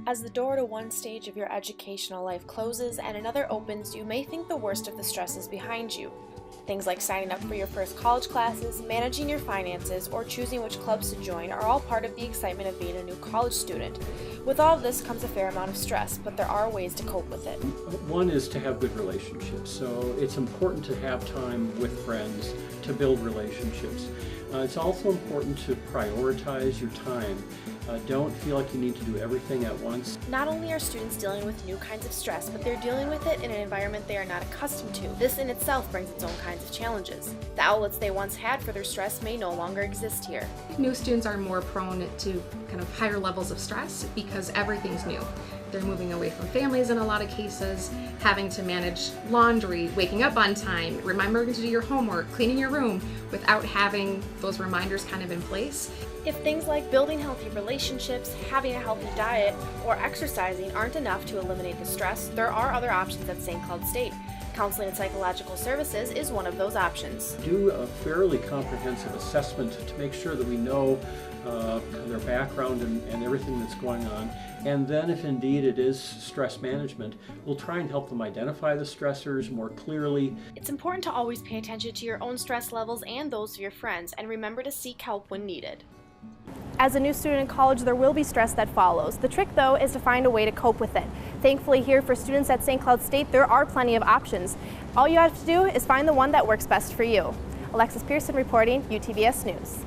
As the door to one stage of your educational life closes and another opens, you may think the worst of the stress is behind you. Things like signing up for your first college classes, managing your finances, or choosing which clubs to join are all part of the excitement of being a new college student. With all of this comes a fair amount of stress, but there are ways to cope with it. One is to have good relationships. So it's important to have time with friends to build relationships. It's also important to prioritize your time. Don't feel like you need to do everything at once. Not only are students dealing with new kinds of stress, but they're dealing with it in an environment they are not accustomed to. This in itself brings its own kinds of challenges. The outlets they once had for their stress may no longer exist here. New students are more prone to kind of higher levels of stress because everything's new. They're moving away from families in a lot of cases, having to manage laundry, waking up on time, remembering to do your homework, cleaning your room without having those reminders kind of in place. If things like building healthy relationships, having a healthy diet, or exercising aren't enough to eliminate the stress, there are other options at St. Cloud State. Counseling and Psychological Services is one of those options. Do a fairly comprehensive assessment to make sure that we know their background and everything that's going on. And then if indeed it is stress management, we'll try and help them identify the stressors more clearly. It's important to always pay attention to your own stress levels and those of your friends, and remember to seek help when needed. As a new student in college, there will be stress that follows. The trick, though, is to find a way to cope with it. Thankfully, here for students at St. Cloud State, there are plenty of options. All you have to do is find the one that works best for you. Alexis Pearson reporting, UTVS News.